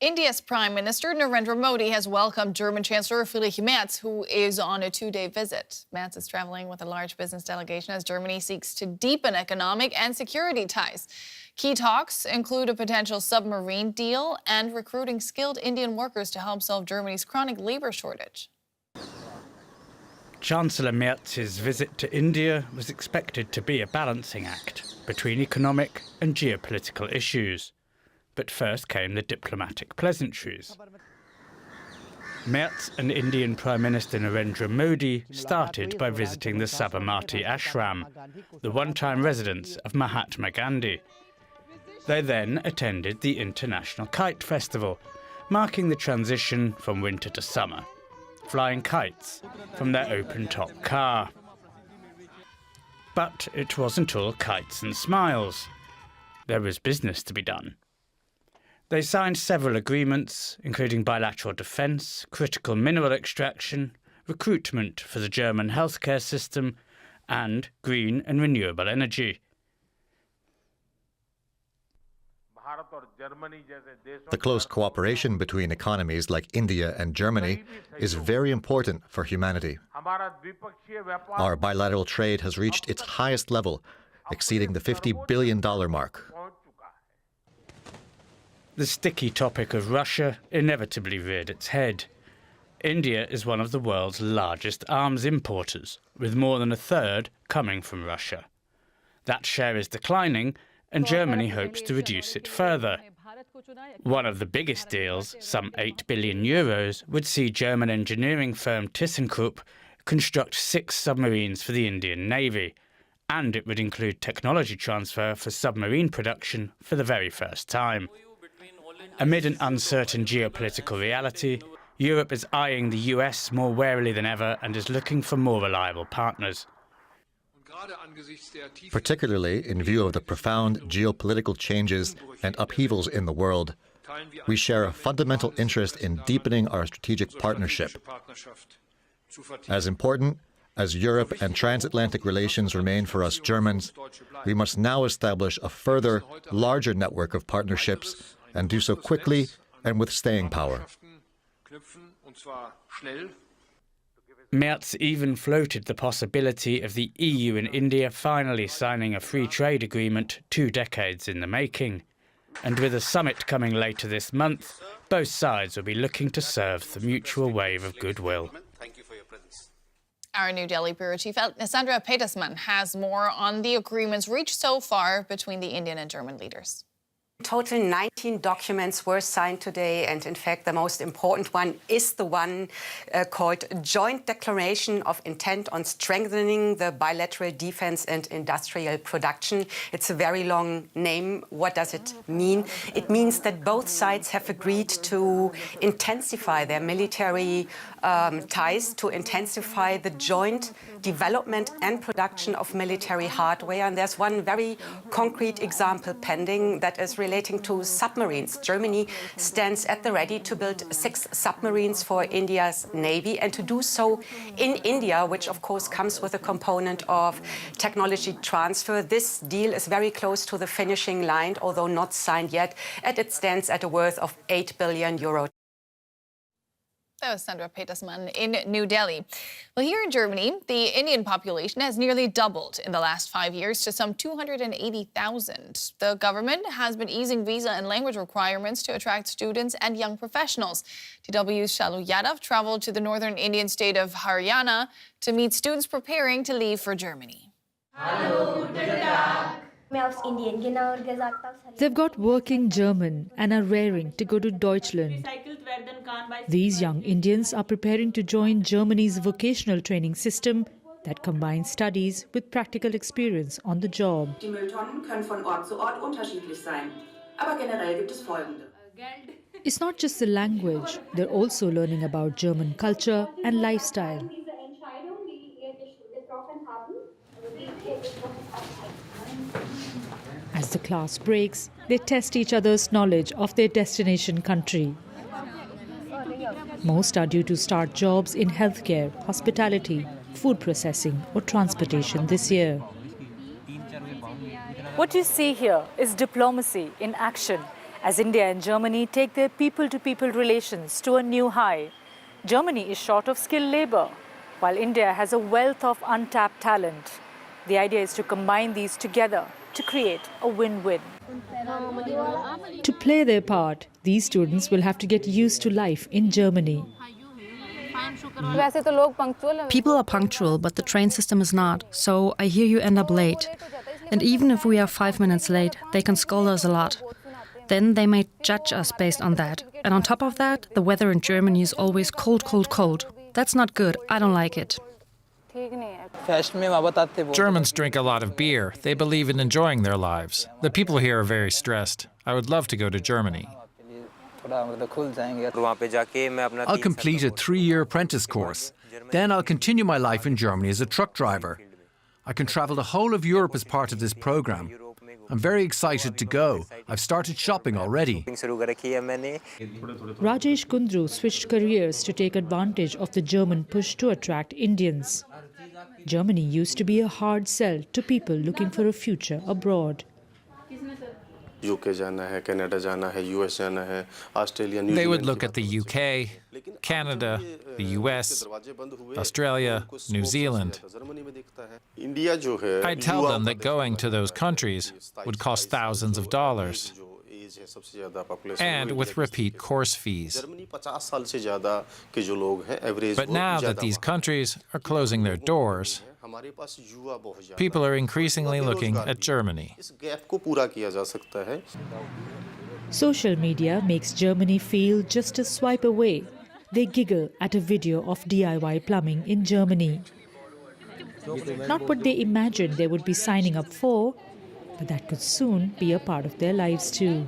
India's Prime Minister Narendra Modi has welcomed German Chancellor Friedrich Merz, who is on a two-day visit. Merz is traveling with a large business delegation as Germany seeks to deepen economic and security ties. Key talks include a potential submarine deal and recruiting skilled Indian workers to help solve Germany's chronic labor shortage. Chancellor Merz's visit to India was expected to be a balancing act between economic and geopolitical issues. But first came the diplomatic pleasantries. Merz and Indian Prime Minister Narendra Modi started by visiting the Sabarmati ashram, the one-time residence of Mahatma Gandhi. They then attended the International Kite Festival, marking the transition from winter to summer, flying kites from their open-top car. But it wasn't all kites and smiles. There was business to be done. They signed several agreements, including bilateral defence, critical mineral extraction, recruitment for the German healthcare system, and green and renewable energy. The close cooperation between economies like India and Germany is very important for humanity. Our bilateral trade has reached its highest level, exceeding the $50 billion mark. The sticky topic of Russia inevitably reared its head. India is one of the world's largest arms importers, with more than a third coming from Russia. That share is declining, and Germany hopes to reduce it further. One of the biggest deals, some €8 billion, would see German engineering firm ThyssenKrupp construct 6 submarines for the Indian Navy, and it would include technology transfer for submarine production for the very first time. Amid an uncertain geopolitical reality, Europe is eyeing the US more warily than ever and is looking for more reliable partners. Particularly in view of the profound geopolitical changes and upheavals in the world, we share a fundamental interest in deepening our strategic partnership. As important as Europe and transatlantic relations remain for us Germans, we must now establish a further, larger network of partnerships and do so quickly and with staying power. Merz even floated the possibility of the EU and India finally signing a free trade agreement 2 decades in the making. And with a summit coming later this month, both sides will be looking to surf the mutual wave of goodwill. Our New Delhi Bureau Chief Sandra Petersman has more on the agreements reached so far between the Indian and German leaders. In total, 19 documents were signed today, and in fact the most important one is the one called Joint Declaration of Intent on Strengthening the Bilateral Defence and Industrial Production. It's a very long name. What does it mean? It means that both sides have agreed to intensify their military ties, to intensify the joint development and production of military hardware. And there's one very concrete example pending that is relating to submarines. Germany stands at the ready to build 6 submarines for India's Navy, and to do so in India, which of course comes with a component of technology transfer. This deal is very close to the finishing line, although not signed yet, and it stands at a worth of €8 billion. That was Sandra Petersman in New Delhi. Well, here in Germany, the Indian population has nearly doubled in the last 5 years to some 280,000. The government has been easing visa and language requirements to attract students and young professionals. DW's Shalu Yadav traveled to the northern Indian state of Haryana to meet students preparing to leave for Germany. They've got working German and are raring to go to Deutschland. These young Indians are preparing to join Germany's vocational training system that combines studies with practical experience on the job. Die Mülltonnen können von Ort zu Ort unterschiedlich sein, aber generell gibt es folgende. It's not just the language, they're also learning about German culture and lifestyle. As the class breaks, they test each other's knowledge of their destination country. Most are due to start jobs in healthcare, hospitality, food processing or transportation this year. What you see here is diplomacy in action. As India and Germany take their people-to-people relations to a new high, Germany is short of skilled labor, while India has a wealth of untapped talent. The idea is to combine these together to create a win-win. To play their part, these students will have to get used to life in Germany. People are punctual, but the train system is not, so I hear you end up late. And even if we are 5 minutes late, they can scold us a lot. Then they may judge us based on that. And on top of that, the weather in Germany is always cold, cold, cold. That's not good. I don't like it. Germans drink a lot of beer. They believe in enjoying their lives. The people here are very stressed. I would love to go to Germany. I'll complete a 3-year apprentice course. Then I'll continue my life in Germany as a truck driver. I can travel the whole of Europe as part of this program. I'm very excited to go. I've started shopping already. Rajesh Kundru switched careers to take advantage of the German push to attract Indians. Germany used to be a hard sell to people looking for a future abroad. UK जाना है, Canada जाना है, US जाना है, Australia, New Zealand. They would look at the UK, Canada, the US, Australia, New Zealand. I'd tell them that going to those countries would cost thousands of dollars, and with repeat course fees. But now that these countries are closing their doors, people are increasingly looking at Germany. Social media makes Germany feel just a swipe away. They giggle at a video of DIY plumbing in Germany. Not what they imagined they would be signing up for, but that could soon be a part of their lives too.